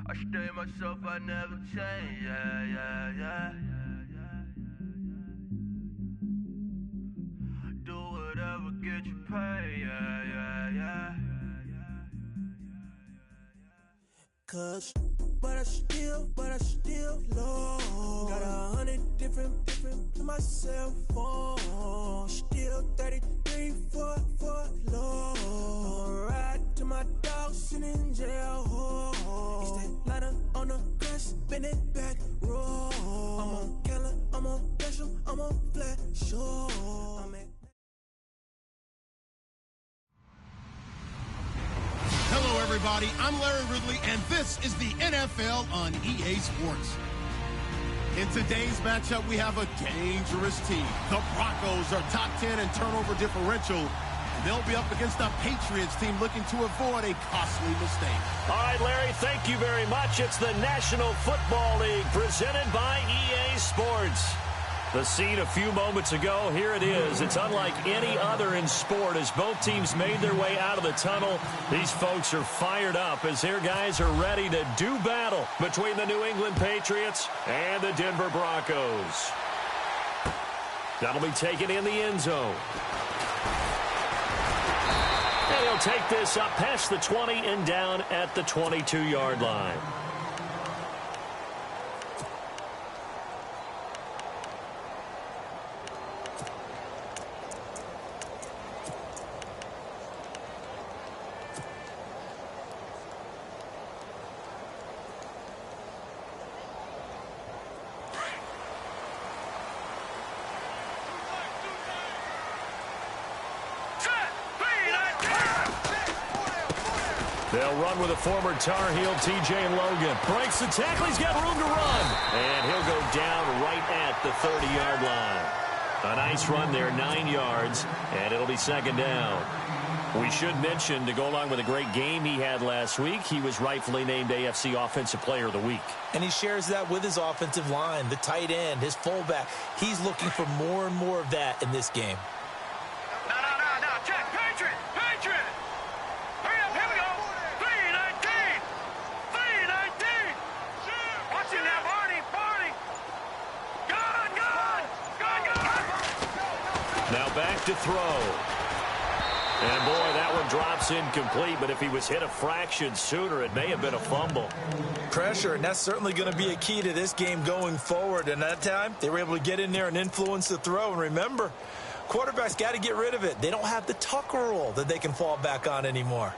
I stay myself, I never change, yeah, yeah, yeah. Do whatever, get you paid, yeah, yeah, yeah. Cause, but I still low. Got 100 different to my cell phone. Still 33 for low. I'ma ride to my dog sitting in jail. It's that lighter on the grass, spin it back, roll. I'm on Keller, I'm on Bishop, I'm on Flat Shore. Hello, everybody. I'm Larry Ridley, and this is the NFL on EA Sports. In today's matchup, we have a dangerous team. The Broncos are top 10 in turnover differential, and they'll be up against a Patriots team looking to avoid a costly mistake. All right, Larry, thank you very much. It's the National Football League presented by EA Sports. The scene a few moments ago, here it is. It's unlike any other in sport as both teams made their way out of the tunnel. These folks are fired up as their guys are ready to do battle between the New England Patriots and the Denver Broncos. That'll be taken in the end zone. And he'll take this up past the 20 and down at the 22-yard line. They'll run with a former Tar Heel, T.J. Logan. Breaks the tackle. He's got room to run. And he'll go down right at the 30-yard line. A nice run there, 9 yards, and it'll be second down. We should mention, to go along with a great game he had last week, he was rightfully named AFC Offensive Player of the Week. And he shares that with his offensive line, the tight end, his fullback. He's looking for more and more of that in this game. No, check, Patriot! Hurry up, here we go! 319! Watch it now, Barney! Gone! Now back to throw. And boy, that one drops incomplete, but if he was hit a fraction sooner, it may have been a fumble. Pressure, and that's certainly going to be a key to this game going forward. And that time, they were able to get in there and influence the throw. And remember, quarterbacks got to get rid of it. They don't have the Tucker rule that they can fall back on anymore.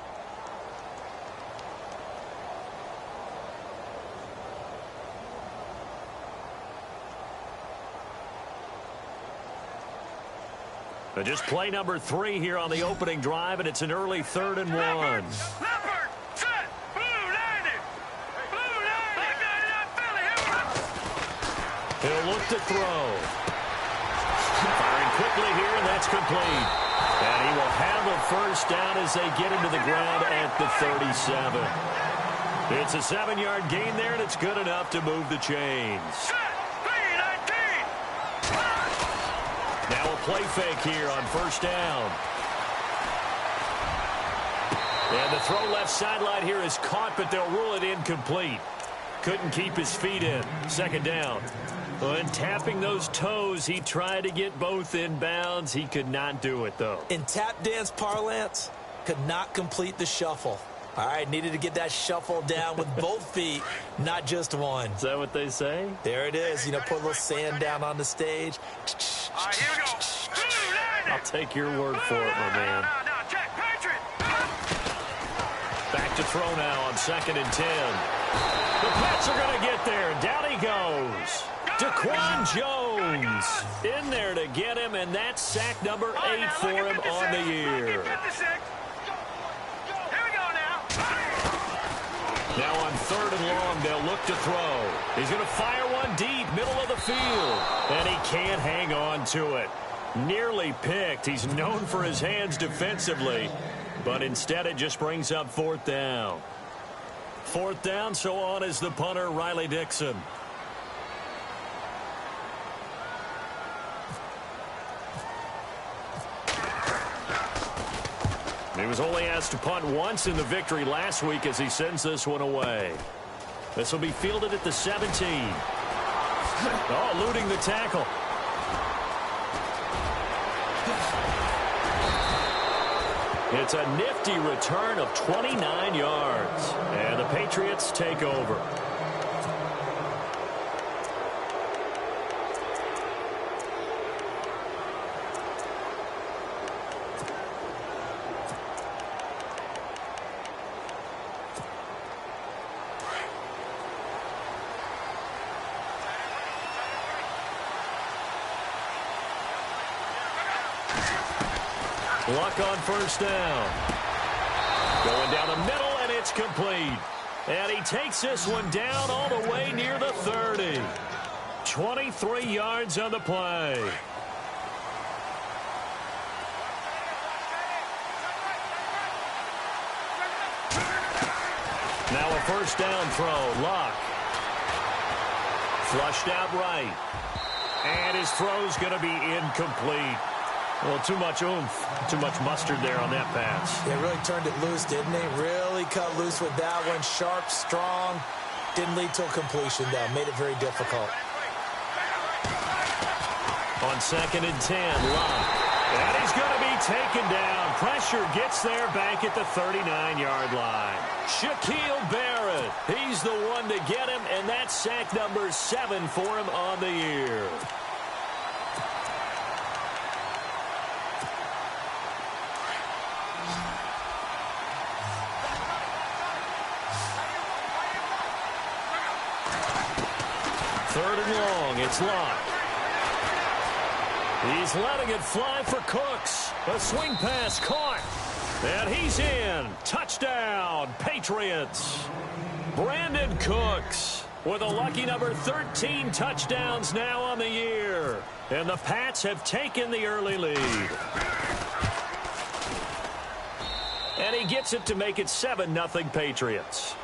But just play number 3 here on the opening drive, and it's an early 3rd and 1. Leopard, set, blue 90! Philly, He'll look to throw. Firing quickly here, and that's complete. And he will have a first down as they get into the ground at the 37. It's a 7-yard gain there, and it's good enough to move the chains. Now a play fake here on first down. And the throw left sideline here is caught, but they'll rule it incomplete. Couldn't keep his feet in. Second down. When tapping those toes, he tried to get both in bounds. He could not do it, though. In tap dance parlance, could not complete the shuffle. All right, needed to get that shuffle down with both feet, not just one. Is that what they say? There it is. You know, put a little sand down on the stage. All right, here we go. I'll take your word for it, my man. Now, check, Patriot! Back to throw now on 2nd and 10. The Pats are going to get there. Down he goes. Daquan Jones in there to get him, and that's sack number 8 for him on the year. Now on 3rd and long, they'll look to throw. He's going to fire one deep, middle of the field. And he can't hang on to it. Nearly picked. He's known for his hands defensively. But instead, it just brings up 4th down. 4th down, so on is the punter, Riley Dixon. He was only asked to punt once in the victory last week as he sends this one away. This will be fielded at the 17. Oh, eluding the tackle. It's a nifty return of 29 yards. And the Patriots take over. Luck on first down. Going down the middle, and it's complete. And he takes this one down all the way near the 30. 23 yards on the play. Now a first down throw. Luck. Flushed out right. And his throw's going to be incomplete. Well, too much oomph, too much mustard there on that pass. Yeah, really turned it loose, didn't he? Really cut loose with that one. Sharp, strong. Didn't lead to a completion, though. Made it very difficult. On 2nd and 10, Locke. And he's going to be taken down. Pressure gets there back at the 39-yard line. Shaquille Barrett, he's the one to get him, and that's sack number 7 for him on the year. Third and long, it's Locke. He's letting it fly for Cooks. A swing pass caught. And he's in. Touchdown, Patriots. Brandon Cooks with a lucky number 13 touchdowns now on the year. And the Pats have taken the early lead. And he gets it to make it 7-0 Patriots.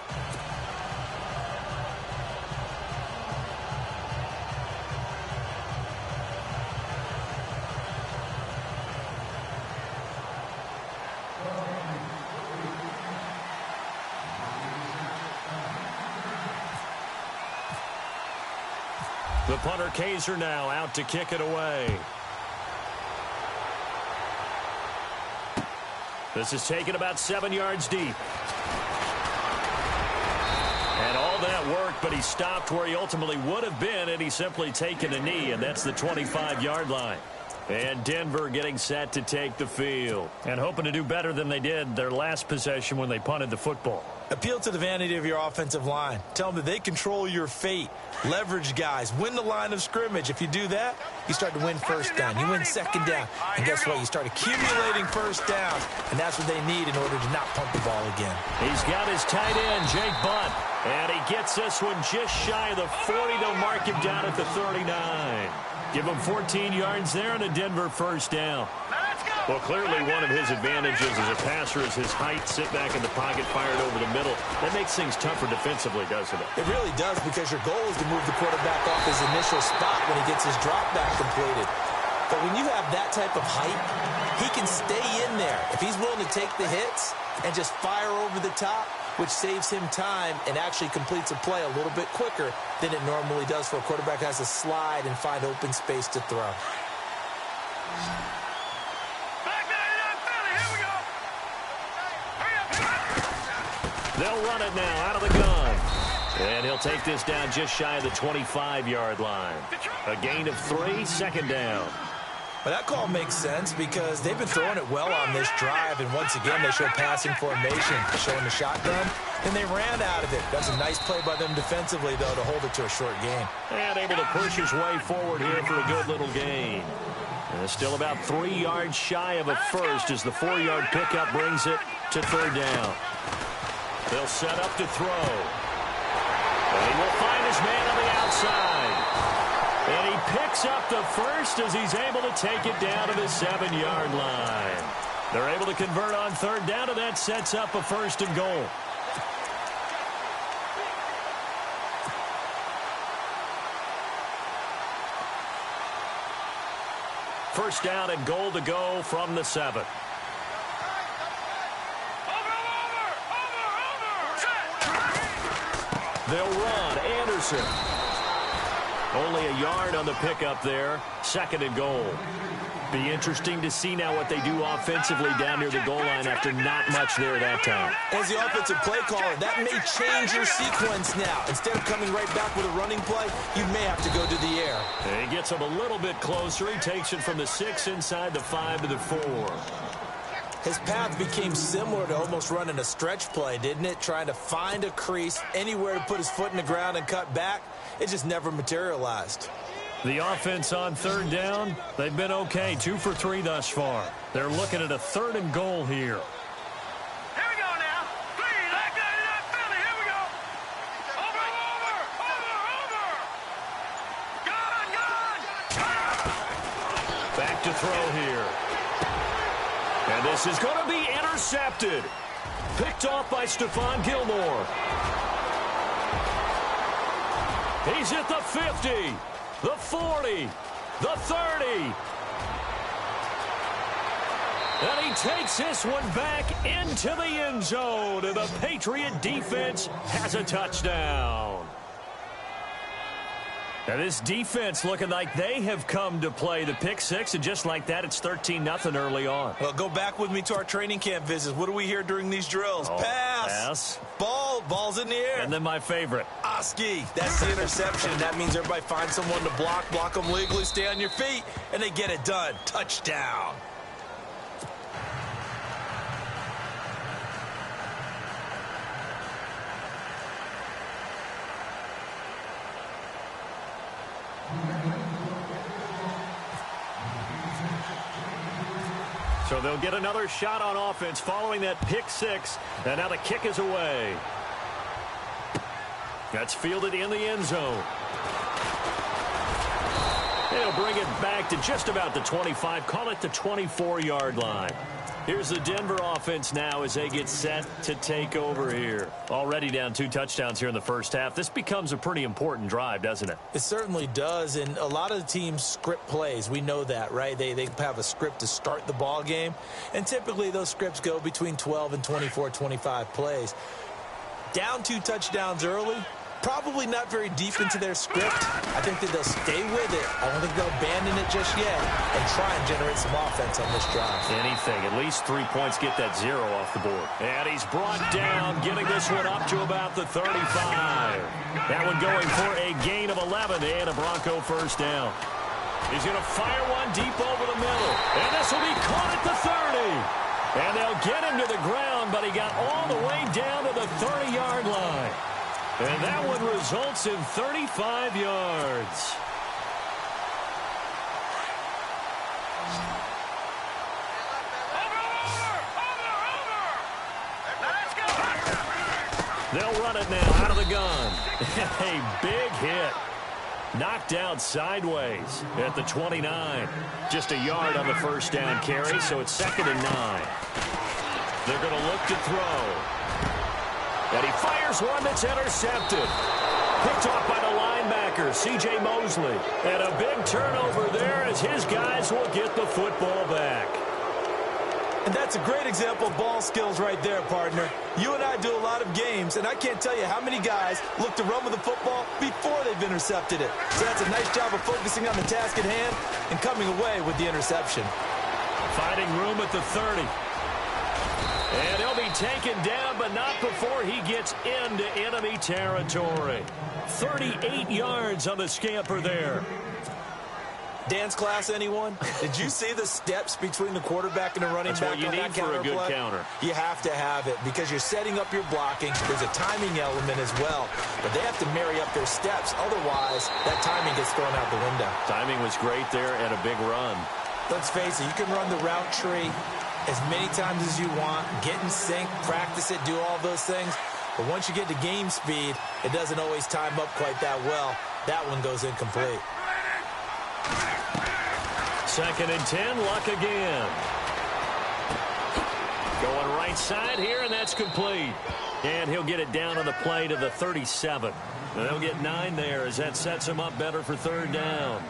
The punter Kaiser now out to kick it away. This is taken about 7 yards deep. And all that work, but he stopped where he ultimately would have been had he simply taken a knee, and that's the 25-yard line. And Denver getting set to take the field and hoping to do better than they did their last possession when they punted the football. Appeal to the vanity of your offensive line. Tell them that they control your fate. Leverage guys. Win the line of scrimmage. If you do that, you start to win first down. You win second down. And guess what? You start accumulating first downs. And that's what they need in order to not punt the ball again. He's got his tight end, Jake Butt. And he gets this one just shy of the 40. They'll mark him down at the 39. Give him 14 yards there and a Denver first down. Well, clearly one of his advantages as a passer is his height. Sit back in the pocket, fired over the middle. That makes things tougher defensively, doesn't it? It really does, because your goal is to move the quarterback off his initial spot when he gets his drop back completed. But when you have that type of height, he can stay in there if he's willing to take the hits and just fire over the top, which saves him time and actually completes a play a little bit quicker than it normally does for a quarterback who has to slide and find open space to throw. They'll run it now out of the gun. And he'll take this down just shy of the 25-yard line. A gain of 3, second down. Well, that call makes sense because they've been throwing it well on this drive, and once again they show passing formation, showing the shotgun, and they ran out of it. That's a nice play by them defensively, though, to hold it to a short gain. And able to push his way forward here for a good little gain. And still about 3 yards shy of a first as the 4-yard pickup brings it to third down. They'll set up to throw. And he will find his man on the outside. And he picks up the first as he's able to take it down to the 7-yard line. They're able to convert on third down, and that sets up a first and goal. First down and goal to go from the 7. They'll run. Anderson. Only a yard on the pickup there. 2nd and goal. Be interesting to see now what they do offensively down near the goal line after not much there that time. As the offensive play caller, that may change your sequence now. Instead of coming right back with a running play, you may have to go to the air. And he gets him a little bit closer. He takes it from the 6 inside the 5 to the 4. His path became similar to almost running a stretch play, didn't it? Trying to find a crease, anywhere to put his foot in the ground and cut back. It just never materialized. The offense on 3rd down, they've been okay. 2 for 3 thus far. They're looking at a 3rd and goal here. Here we go now. 3, that guy, that Philly. Here we go. Over. Gone. Back to throw here. And this is going to be intercepted. Picked off by Stephon Gilmore. He's at the 50, the 40, the 30. And he takes this one back into the end zone. And the Patriot defense has a touchdown. Now this defense looking like they have come to play the pick 6, and just like that, it's 13-0 early on. Well, go back with me to our training camp visits. What do we hear during these drills? Pass. Ball's in the air. And then my favorite. Oski. That's the interception. That means everybody finds someone to block them legally, stay on your feet, and they get it done. Touchdown. So they'll get another shot on offense following that pick 6. And now the kick is away. That's fielded in the end zone. They'll bring it back to just about the 25. Call it the 24-yard line. Here's the Denver offense now as they get set to take over here. Already down 2 touchdowns here in the first half. This becomes a pretty important drive, doesn't it? It certainly does, and a lot of the teams script plays. We know that, right? They have a script to start the ball game, and typically those scripts go between 12 and 24, 25 plays. Down 2 touchdowns early, probably not very deep into their script. I think that they'll stay with it. I don't think they'll abandon it just yet and try and generate some offense on this drive. Anything. At least 3 points, get that 0 off the board. And he's brought down, getting this one up to about the 35. That one going for a gain of 11 and a Bronco first down. He's going to fire one deep over the middle. And this will be caught at the 30. And they'll get him to the ground, but he got all the way down to the 30-yard line. And that one results in 35 yards. They'll run it now out of the gun. A big hit. Knocked out sideways at the 29. Just a yard on the first down carry, so it's 2nd and 9. They're going to look to throw. And he fires one that's intercepted. Picked off by the linebacker, C.J. Mosley. And a big turnover there as his guys will get the football back. And that's a great example of ball skills right there, partner. You and I do a lot of games, and I can't tell you how many guys look to run with the football before they've intercepted it. So that's a nice job of focusing on the task at hand and coming away with the interception. Finding room at the 30. And he'll be taken down, but not before he gets into enemy territory. 38 yards on the scamper there. Dance class, anyone? Did you see the steps between the quarterback and the running That's back what you on need that for a good play? counter. You have to have it because you're setting up your blocking. There's a timing element as well, but they have to marry up their steps. Otherwise, that timing gets thrown out the window. Timing was great there and a big run. Let's face it, you can run the route tree as many times as you want, get in sync, practice it, do all those things. But once you get to game speed, it doesn't always time up quite that well. That one goes incomplete. 2nd and 10, Luck again. Going right side here, and that's complete. And he'll get it down on the play to the 37. They'll get 9 there as that sets him up better for 3rd down.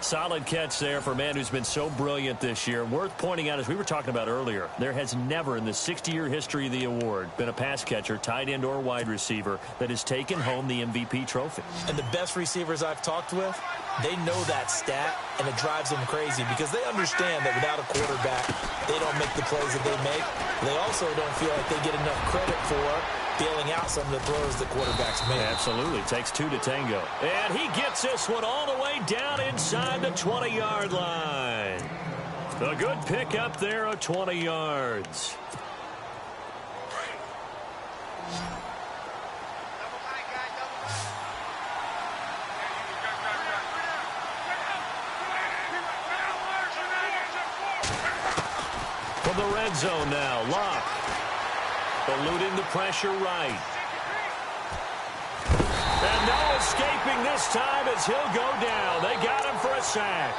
Solid catch there for a man who's been so brilliant this year. Worth pointing out, as we were talking about earlier, there has never in the 60-year history of the award been a pass catcher, tight end, or wide receiver that has taken home the MVP trophy. And the best receivers I've talked with, they know that stat, and it drives them crazy because they understand that without a quarterback, they don't make the plays that they make. They also don't feel like they get enough credit for bailing out some of the throws the quarterbacks make. Absolutely. Takes two to tango. And he gets this one all the way down inside the 20-yard line. A good pick up there of 20 yards. From the red zone now, Locke. Eluding the pressure right. And no escaping this time as he'll go down. They got him for a sack.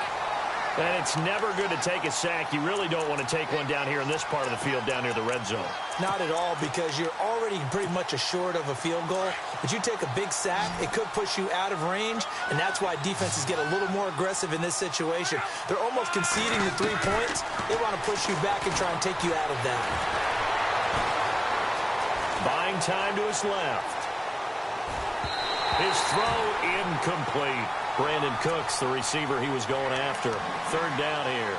And it's never good to take a sack. You really don't want to take one down here in this part of the field down near the red zone. Not at all, because you're already pretty much assured of a field goal. But you take a big sack, it could push you out of range, and that's why defenses get a little more aggressive in this situation. They're almost conceding the 3 points. They want to push you back and try and take you out of that. Buying time to his left. His throw incomplete. Brandon Cooks, the receiver he was going after. Third down here.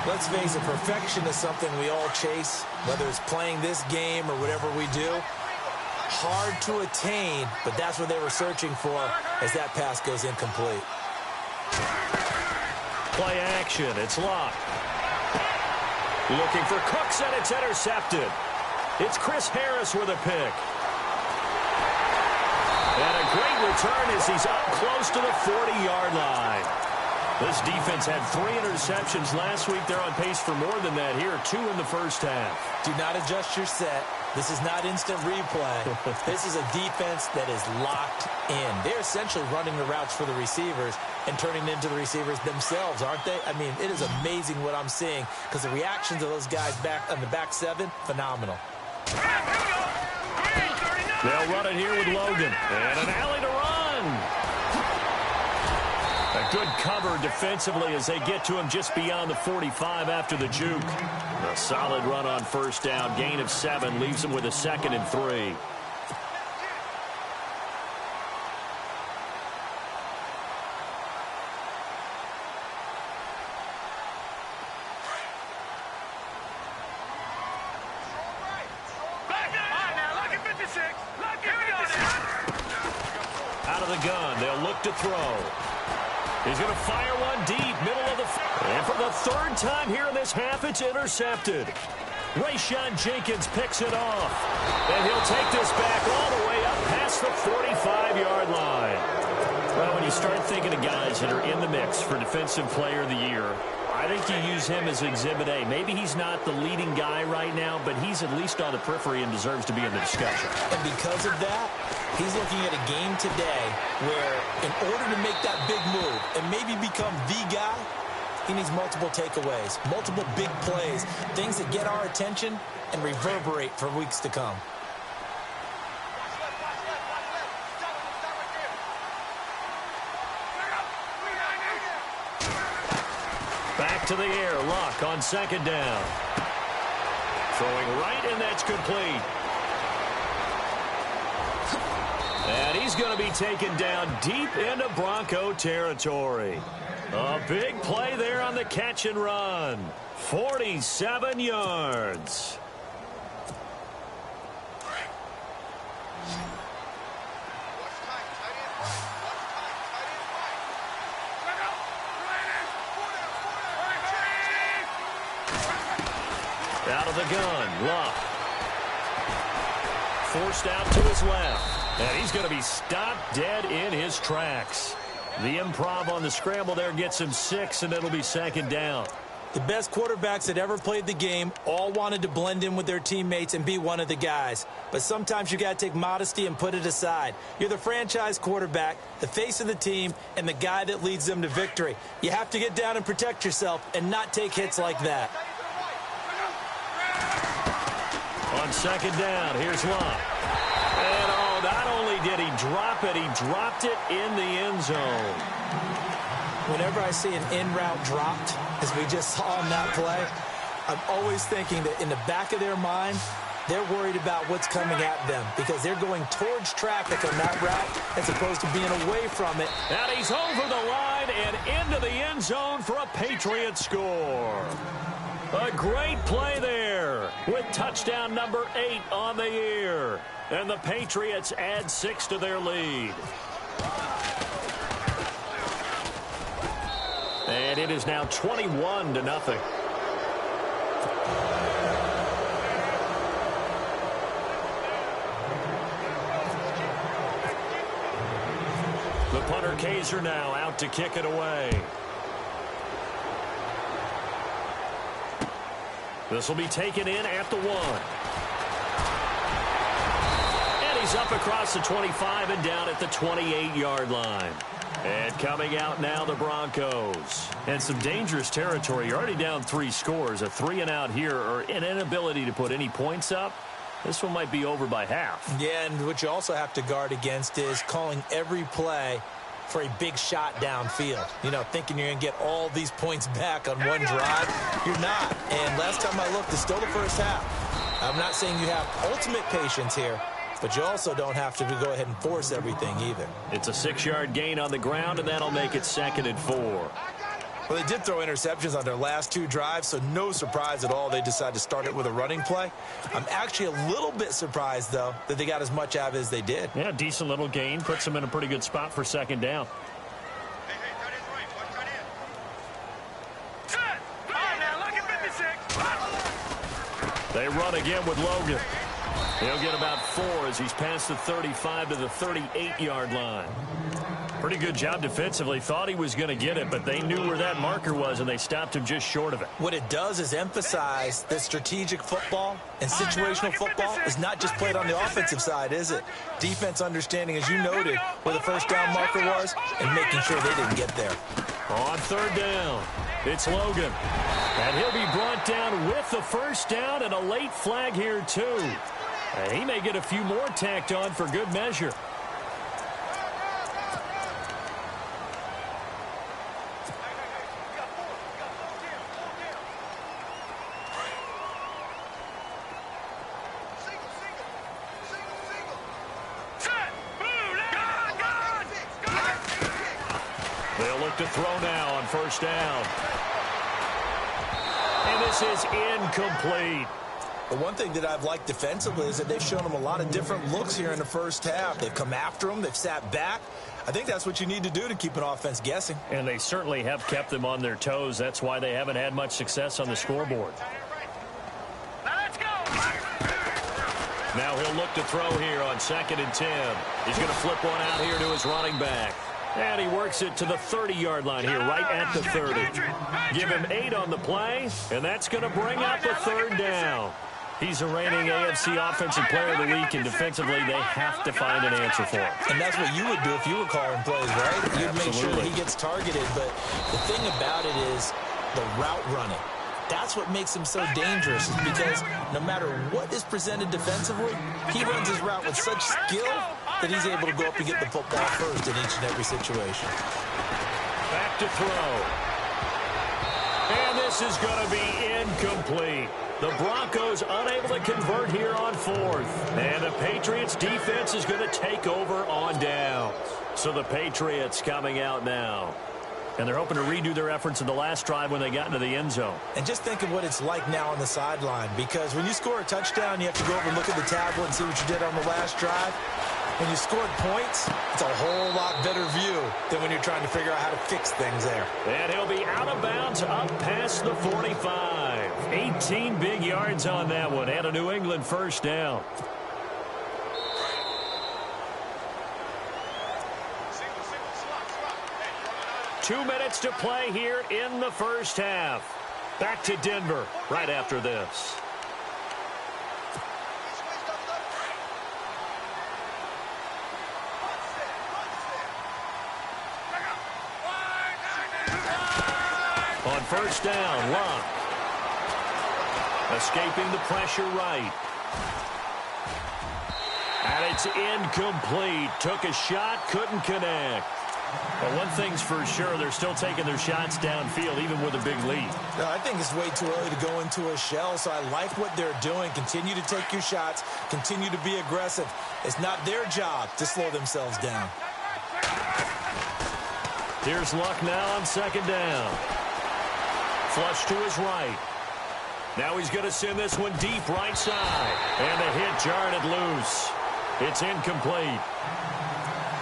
Let's face it, perfection is something we all chase, whether it's playing this game or whatever we do. Hard to attain, but that's what they were searching for as that pass goes incomplete. Play action. It's Locke. Looking for Cooks, and it's intercepted. It's Chris Harris with a pick. And a great return as he's up close to the 40-yard line. This defense had 3 interceptions last week. They're on pace for more than that here. 2 in the first half. Do not adjust your set. This is not instant replay. This is a defense that is locked in. They're essentially running the routes for the receivers and turning into the receivers themselves, aren't they? I mean, it is amazing what I'm seeing because the reactions of those guys back on the back 7, phenomenal. They'll run it here with Logan. And an alley to run. A good cover defensively as they get to him just beyond the 45 after the juke. A solid run on first down. Gain of 7 leaves him with a 2nd and 3. Out of the gun, they'll look to throw. He's going to fire one deep, middle of the field. And for the 3rd time here in this half, it's intercepted. Rayshon Jenkins picks it off. And he'll take this back all the way up past the 45-yard line. Well, when you start thinking of guys that are in the mix for Defensive Player of the Year, I think you use him as Exhibit A. Maybe he's not the leading guy right now, but he's at least on the periphery and deserves to be in the discussion. And because of that, he's looking at a game today where in order to make that big move and maybe become the guy, he needs multiple takeaways, multiple big plays, things that get our attention and reverberate for weeks to come. Back to the air, Locke on 2nd down. Throwing right, and that's complete. And he's going to be taken down deep into Bronco territory. A big play there on the catch and run. 47 yards. Out of the gun, Locke. Forced out to his left. And he's going to be stopped dead in his tracks. The improv on the scramble there gets him 6, and it'll be 2nd down. The best quarterbacks that ever played the game all wanted to blend in with their teammates and be one of the guys. But sometimes you got to take modesty and put it aside. You're the franchise quarterback, the face of the team, and the guy that leads them to victory. You have to get down and protect yourself and not take hits like that. On 2nd down, here's Locke. And not only did he drop it, he dropped it in the end zone. whenever I see an in-route dropped, as we just saw on that play, I'm always thinking that in the back of their mind, they're worried about what's coming at them because they're going towards traffic on that route as opposed to being away from it. And he's over the line and into the end zone for a Patriot score. A great play there with touchdown number 8 on the year. And the Patriots add 6 to their lead. And it is now 21-0. The punter Kaiser now out to kick it away. This will be taken in at the 1. And he's up across the 25 and down at the 28-yard line. And coming out now, the Broncos. And some dangerous territory. You're already down 3 scores. A 3-and-out here, or an inability to put any points up. This one might be over by half. Yeah, and what you also have to guard against is calling every play for a big shot downfield. You know, thinking you're going to get all these points back on one drive. You're not. And last time I looked, it's still the first half. I'm not saying you have ultimate patience here, but you also don't have to go ahead and force everything either. It's a 6-yard gain on the ground, and that'll make it 2nd and 4. Well, they did throw interceptions on their last 2 drives, so no surprise at all they decided to start it with a running play. I'm actually a little bit surprised, though, that they got as much out of it as they did. Yeah, decent little gain. Puts them in a pretty good spot for 2nd down. They run again with Logan. He'll get about 4 as he's past the 35 to the 38-yard line. Pretty good job defensively. Thought he was going to get it, but they knew where that marker was, and they stopped him just short of it. What it does is emphasize that strategic football and situational football is not just played on the offensive side, is it? Defense understanding, as you noted, where the first down marker was and making sure they didn't get there. On 3rd down, it's Logan. And he'll be brought down with the first down and a late flag here, too. And he may get a few more tacked on for good measure. They'll look to throw now on 1st down. And this is incomplete. The one thing that I've liked defensively is that they've shown them a lot of different looks here in the first half. They've come after them. They've sat back. I think that's what you need to do to keep an offense guessing. And they certainly have kept them on their toes. That's why they haven't had much success on the scoreboard. Now he'll look to throw here on 2nd and 10. He's going to flip one out here to his running back. And he works it to the 30-yard line here, right at the 30. Give him 8 on the play, and that's going to bring up a 3rd down. He's a reigning AFC Offensive Player of the Week, and defensively, they have to find an answer for him. And that's what you would do if you were calling plays, right? You'd make sure that he gets targeted. But the thing about it is the route running. That's what makes him so dangerous, is because no matter what is presented defensively, he runs his route with such skill that he's able to go up and get the football first in each and every situation. Back to throw. And this is going to be incomplete. The Broncos unable to convert here on 4th. And the Patriots defense is going to take over on down. So the Patriots coming out now. And they're hoping to redo their efforts in the last drive when they got into the end zone. And just think of what it's like now on the sideline, because when you score a touchdown, you have to go over and look at the tablet and see what you did on the last drive. When you scored points, it's a whole lot better view than when you're trying to figure out how to fix things there. And he'll be out of bounds up past the 45. 18 big yards on that one, and a New England first down. Two minutes to play here in the first half. Back to Denver right after this. On 1st down, Locke. Escaping the pressure right. And it's incomplete. Took a shot, couldn't connect. Well, one thing's for sure, they're still taking their shots downfield, even with a big lead. No, I think it's way too early to go into a shell, so I like what they're doing. Continue to take your shots. Continue to be aggressive. It's not their job to slow themselves down. Here's Luck now on second down. Flush to his right. Now he's going to send this one deep right side. And the hit jarred it loose. It's incomplete.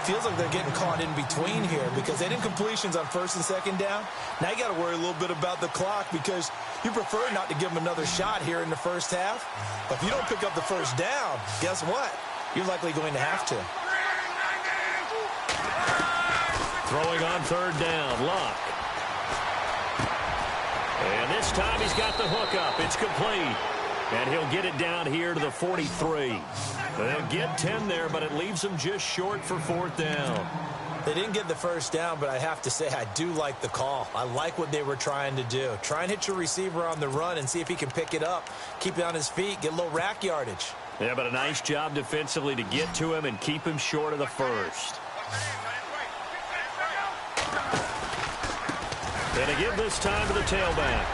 Feels like they're getting caught in between here because they did completions on first and second down. Now you got to worry a little bit about the clock because you prefer not to give them another shot here in the first half. But if you don't pick up the first down, guess what? You're likely going to have to. Throwing on third down, Luck. And this time he's got the hook up. It's complete. And he'll get it down here to the 43. They'll get 10 there, but it leaves them just short for fourth down. They didn't get the first down, but I have to say I do like the call. I like what they were trying to do. Try and hit your receiver on the run and see if he can pick it up. Keep it on his feet, get a little rack yardage. Yeah, but a nice job defensively to get to him and keep him short of the first. And to give this time to the tailback.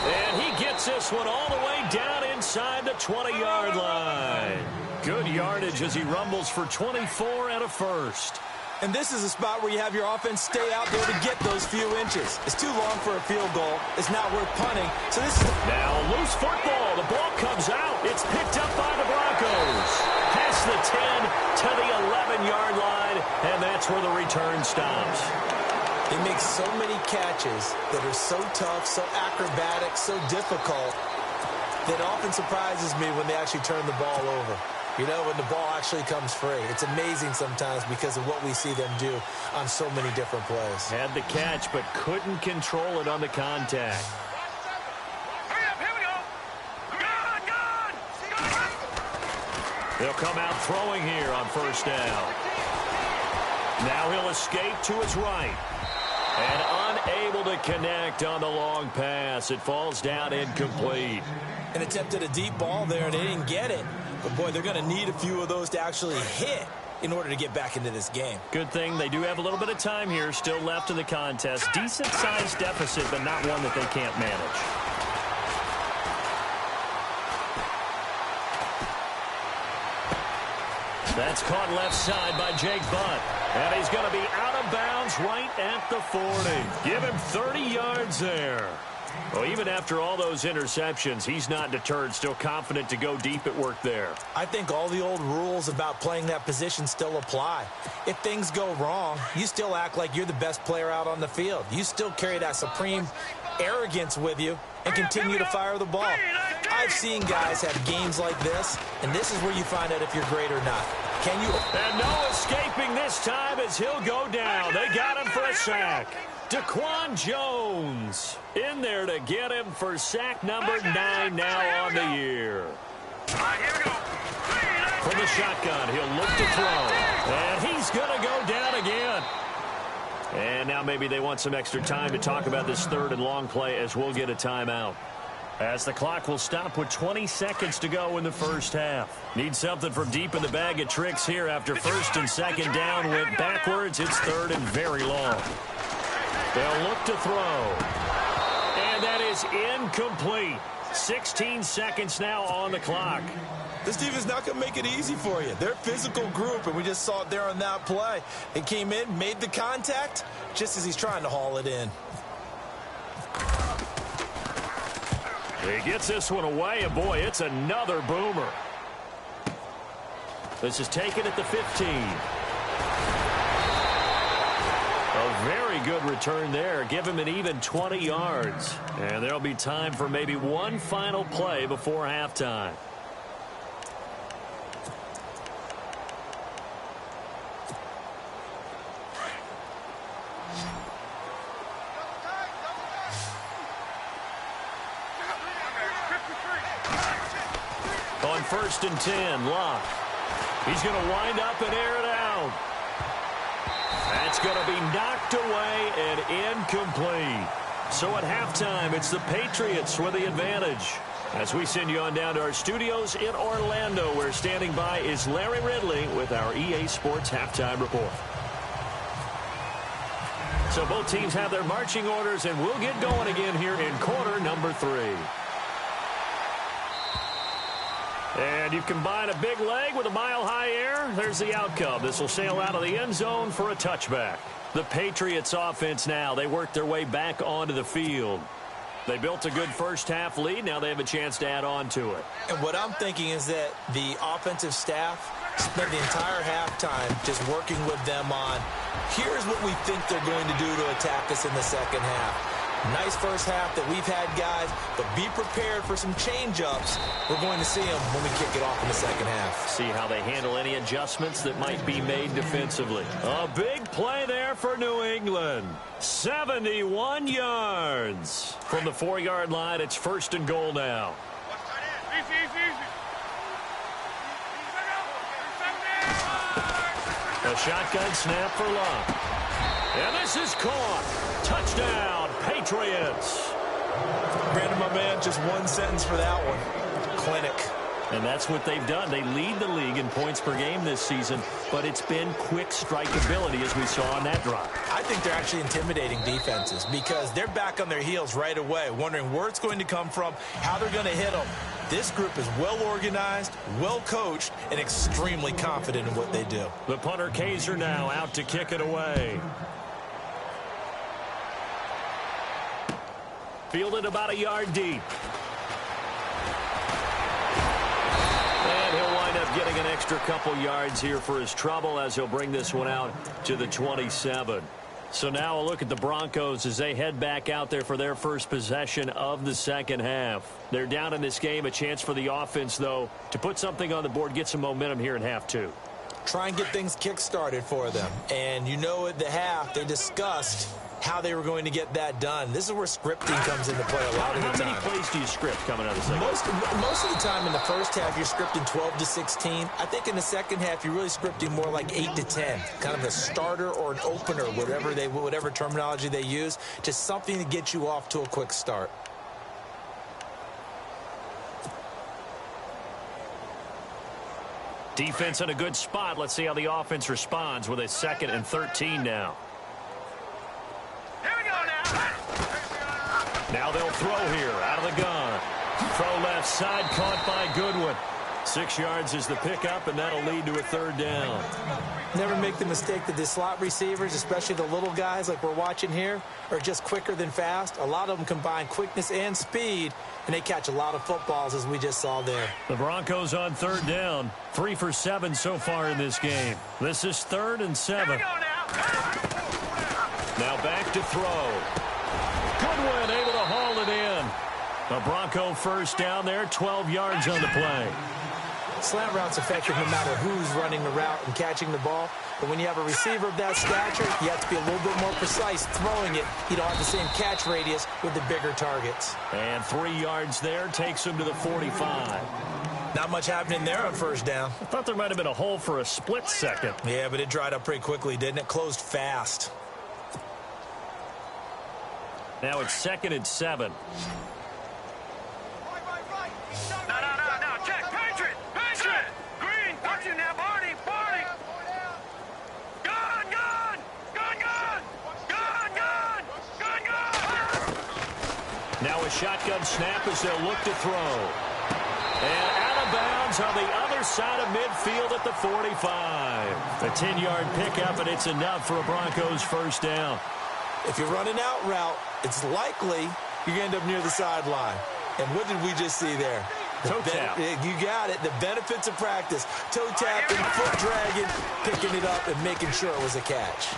And he gets this one all the way down inside the 20-yard line. Good yardage as he rumbles for 24 and a first. And this is a spot where you have your offense stay out there to get those few inches. It's too long for a field goal. It's not worth punting. So this is now loose football. The ball comes out. It's picked up by the Broncos. Past the 10 to the 11-yard line, and that's where the return stops. He makes so many catches that are so tough, so acrobatic, so difficult that often surprises me when they actually turn the ball over. You know, when the ball actually comes free. It's amazing sometimes because of what we see them do on so many different plays. Had the catch, but couldn't control it on the contact. Hurry up, here we go. Gone. They'll come out throwing here on first down. Now he'll escape to his right. And unable to connect on the long pass. It falls down incomplete. And attempted a deep ball there, and they didn't get it. But, boy, they're going to need a few of those to actually hit in order to get back into this game. Good thing they do have a little bit of time here still left in the contest. Decent-sized deficit, but not one that they can't manage. That's caught left side by Jake Butt. And he's going to be out of bounds right at the 40. Give him 30 yards there. Well, even after all those interceptions, he's not deterred, still confident to go deep at work there. I think all the old rules about playing that position still apply. If things go wrong, you still act like you're the best player out on the field. You still carry that supreme arrogance with you and continue to fire the ball. I've seen guys have games like this, and this is where you find out if you're great or not. Can you? And no escaping this time as he'll go down. They got him for a sack. Daquan Jones in there to get him for sack number 9 now on the year. All right, here we go. From the shotgun, he'll look to throw. And he's going to go down again. And now maybe they want some extra time to talk about this third and long play as we'll get a timeout. As the clock will stop with 20 seconds to go in the first half. Need something from deep in the bag of tricks here after first and second down went backwards. It's third and very long. They'll look to throw. And that is incomplete. 16 seconds now on the clock. This defense is not going to make it easy for you. They're a physical group, and we just saw it there on that play. It came in, made the contact, just as he's trying to haul it in. He gets this one away, and boy, it's another boomer. This is taken at the 15. A very good return there. Give him an even 20 yards. And there'll be time for maybe one final play before halftime. On first and 10, Locke. He's going to wind up and air it out. That's going to be knocked away and incomplete. So at halftime, it's the Patriots with the advantage. As we send you on down to our studios in Orlando, where standing by is Larry Ridley with our EA Sports Halftime Report. So both teams have their marching orders, and we'll get going again here in quarter number 3. And you combine a big leg with a mile-high air. There's the outcome. This will sail out of the end zone for a touchback. The Patriots offense now, they work their way back onto the field. They built a good first-half lead. Now they have a chance to add on to it. And what I'm thinking is that the offensive staff spent the entire halftime just working with them on, here's what we think they're going to do to attack us in the second half. Nice first half that we've had, guys, but be prepared for some change-ups. We're going to see them when we kick it off in the second half. See how they handle any adjustments that might be made defensively. A big play there for New England. 71 yards. From the 4-yard line, it's 1st and goal now. A shotgun snap for Love. And this is caught. Touchdown, Patriots. Brandon, my man, just one sentence for that one. Clinic. And that's what they've done. They lead the league in points per game this season, but it's been quick strikeability as we saw on that drive. I think they're actually intimidating defenses because they're back on their heels right away, wondering where it's going to come from, how they're going to hit them. This group is well organized, well coached, and extremely confident in what they do. The punter Kaiser now out to kick it away. Fielded about a yard deep. And he'll wind up getting an extra couple yards here for his trouble as he'll bring this one out to the 27. So now a look at the Broncos as they head back out there for their first possession of the second half. They're down in this game. A chance for the offense, though, to put something on the board, get some momentum here in half 2. Try and get things kick-started for them. And you know at the half, they discussed how they were going to get that done. This is where scripting comes into play a lot of the time. How many plays do you script coming out of the second half? Most of the time in the first half, you're scripting 12 to 16. I think in the second half, you're really scripting more like 8 to 10. Kind of a starter or an opener, whatever terminology they use. Just something to get you off to a quick start. Defense in a good spot. Let's see how the offense responds with a 2nd and 13 now. Now they'll throw here out of the gun. Throw left side, caught by Goodwin. 6 yards is the pickup, and that'll lead to a 3rd down. Never make the mistake that the slot receivers, especially the little guys like we're watching here, are just quicker than fast. A lot of them combine quickness and speed, and they catch a lot of footballs, as we just saw there. The Broncos on 3rd down. 3 for 7 so far in this game. This is 3rd and 7. Now back to throw. Goodwin able to haul it in. A Bronco first down there, 12 yards on the play. Slant route's effective no matter who's running the route and catching the ball. But when you have a receiver of that stature, you have to be a little bit more precise throwing it. You don't have the same catch radius with the bigger targets. And 3 yards there takes him to the 45. Not much happening there on first down. I thought there might have been a hole for a split second. Yeah, but it dried up pretty quickly, didn't it? Closed fast. Now it's 2nd and 7. No, check. Patriot. Green, watch you now, Barney. Gun. Now a shotgun snap as they'll look to throw. And out of bounds on the other side of midfield at the 45. A 10-yard pickup, and it's enough for a Broncos first down. If you're running out route, it's likely you're going to end up near the sideline. And what did we just see there? Toe tap. You got it. The benefits of practice. Toe tapping, foot dragging, picking it up, and making sure it was a catch.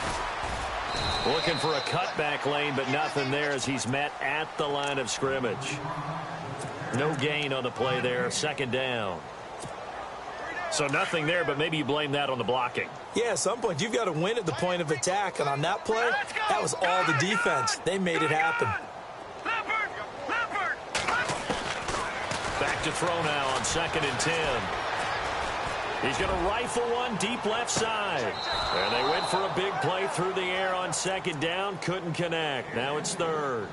Looking for a cutback lane, but nothing there as he's met at the line of scrimmage. No gain on the play there. 2nd down. So nothing there, but maybe you blame that on the blocking. Yeah, at some point, you've got to win at the point of attack. And on that play, that was all the defense. They made it happen. Back to throw now on 2nd and 10. He's going to rifle one deep left side. And they went for a big play through the air on 2nd down. Couldn't connect. Now it's 3rd.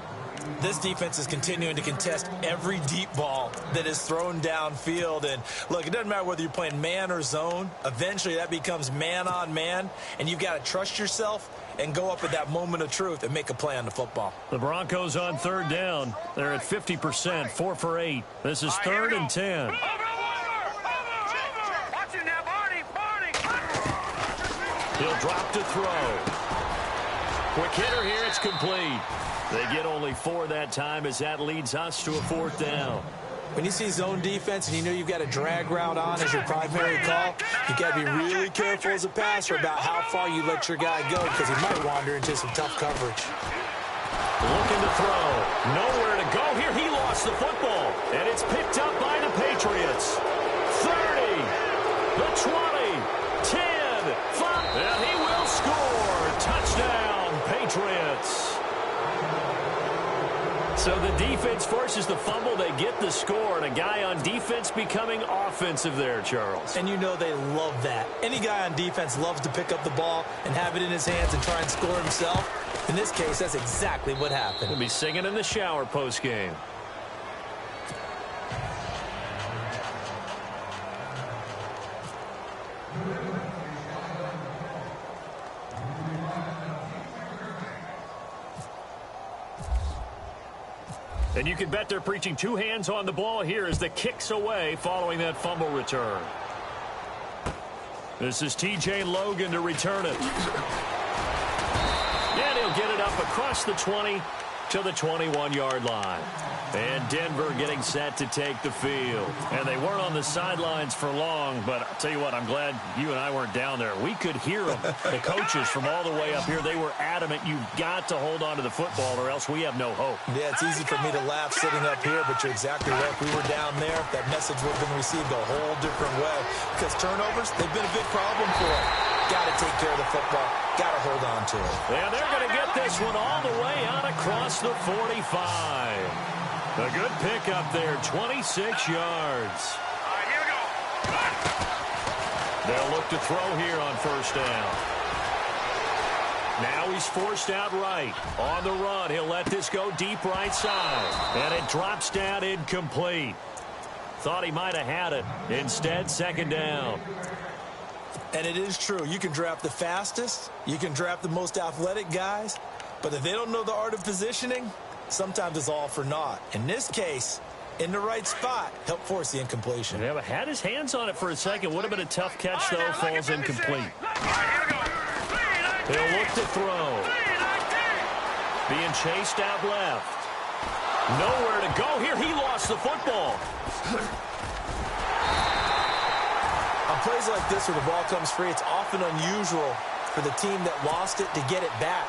This defense is continuing to contest every deep ball that is thrown downfield. And, look, it doesn't matter whether you're playing man or zone. Eventually, that becomes man-on-man, and you've got to trust yourself and go up at that moment of truth and make a play on the football. The Broncos on third down. They're at 50%, 4 for 8. This is third and 10. Over. Watch him now, Barney. He'll drop to throw. Quick hitter here, it's complete. They get only 4 that time as that leads us to a fourth down. When you see zone defense and you know you've got a drag route on as your primary call, you've got to be really careful as a passer about how far you let your guy go because he might wander into some tough coverage. Looking to throw. Nowhere to go here. He lost the football. And it's picked up by the Patriots. 30, the 20, 10, 5. And he will score. Touchdown, Patriots. So the defense forces the fumble. They get the score, and a guy on defense becoming offensive there, Charles. And you know they love that. Any guy on defense loves to pick up the ball and have it in his hands and try and score himself. In this case, that's exactly what happened. He'll be singing in the shower post-game. And you can bet they're preaching 2 hands on the ball here as the kick's away following that fumble return. This is T.J. Logan to return it. And he'll get it up across the 20 to the 21-yard line. And Denver getting set to take the field. And they weren't on the sidelines for long, but I'll tell you what, I'm glad you and I weren't down there. We could hear them. The coaches from all the way up here, they were adamant, you've got to hold on to the football or else we have no hope. Yeah, it's easy for me to laugh sitting up here, but you're exactly right. If we were down there, that message would have been received a whole different way. Because turnovers, they've been a big problem for them. Got to take care of the football. Got to hold on to it. And they're going to get this one all the way out across the 45. A good pickup there, 26 yards. All right, here we go. They'll look to throw here on first down. Now he's forced out right. On the run, he'll let this go deep right side. And it drops down incomplete. Thought he might have had it. Instead, second down. And it is true. You can draft the fastest. You can draft the most athletic guys. But if they don't know the art of positioning, sometimes it's all for naught. In this case, in the right spot, help force the incompletion. Yeah, but had his hands on it for a second. Would have been a tough catch, though. Falls incomplete. He'll look to throw. Being chased out left. Nowhere to go here. He lost the football. On plays like this where the ball comes free, it's often unusual for the team that lost it to get it back.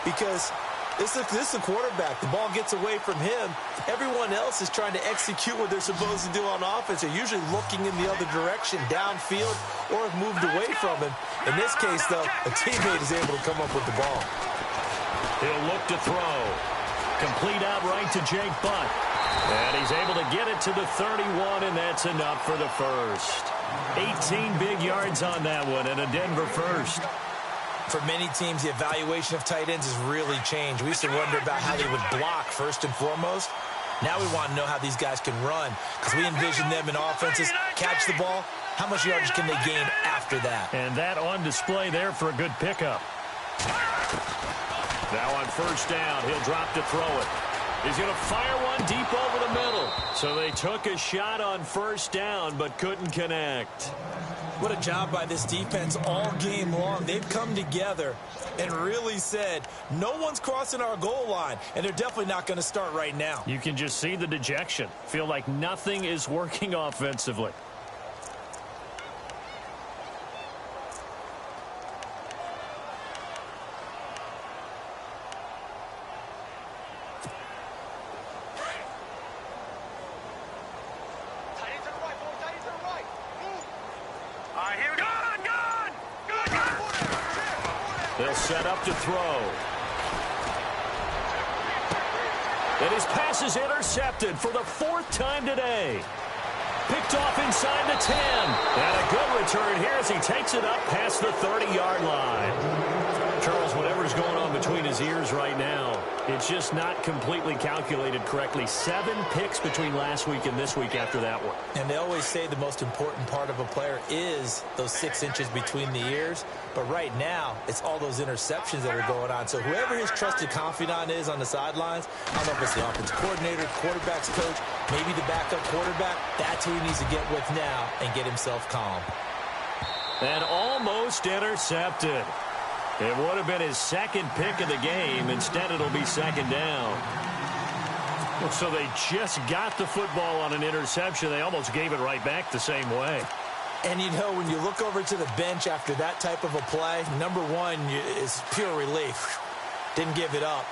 Because this is a quarterback. The ball gets away from him. Everyone else is trying to execute what they're supposed to do on offense. They're usually looking in the other direction, downfield, or have moved away from him. In this case, though, a teammate is able to come up with the ball. He'll look to throw. Complete out right to Jake Butt. And he's able to get it to the 31, and that's enough for the first. 18 big yards on that one, and a Denver first. For many teams, the evaluation of tight ends has really changed. We used to wonder about how they would block first and foremost. Now we want to know how these guys can run because we envision them in offenses, catch the ball. How much yardage can they gain after that? And that on display there for a good pickup. Now on first down, he'll drop to throw it. He's going to fire one deep over the middle. So they took a shot on first down but couldn't connect. What a job by this defense all game long. They've come together and really said, no one's crossing our goal line, and they're definitely not going to start right now. You can just see the dejection. Feel like nothing is working offensively. They'll set up to throw. And his pass is intercepted for the 4th time today. Picked off inside the 10. And a good return here as he takes it up past the 30-yard line. Charles, whatever's going on between his ears right now, it's just not completely calculated correctly. 7 picks between last week and this week after that one. And they always say the most important part of a player is those 6 inches between the ears. But right now, it's all those interceptions that are going on. So whoever his trusted confidant is on the sidelines, I don't know if it's the offense coordinator, quarterback's coach, maybe the backup quarterback, that's who he needs to get with now and get himself calm. And almost intercepted. It would have been his second pick of the game. Instead, it'll be second down. So they just got the football on an interception. They almost gave it right back the same way. And, you know, when you look over to the bench after that type of a play, number one is pure relief. Didn't give it up.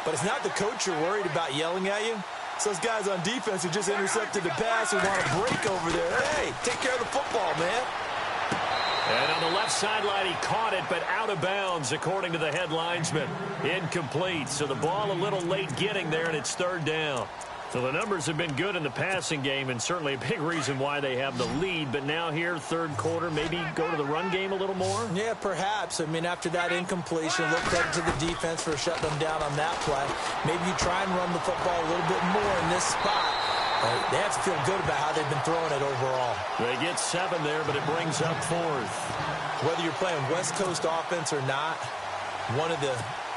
But it's not the coach you're worried about yelling at you. It's those guys on defense who just intercepted the pass who want to break over there. Hey, take care of the football, man. And on the left sideline, he caught it, but out of bounds, according to the head linesman. Incomplete, so the ball a little late getting there, and it's third down. So the numbers have been good in the passing game, and certainly a big reason why they have the lead. But now here, third quarter, maybe go to the run game a little more? Yeah, perhaps. I mean, after that incompletion, look credit to the defense for shutting them down on that play. Maybe you try and run the football a little bit more in this spot. They have to feel good about how they've been throwing it overall. They get 7 there, but it brings up 4th. Whether you're playing West Coast offense or not, one of the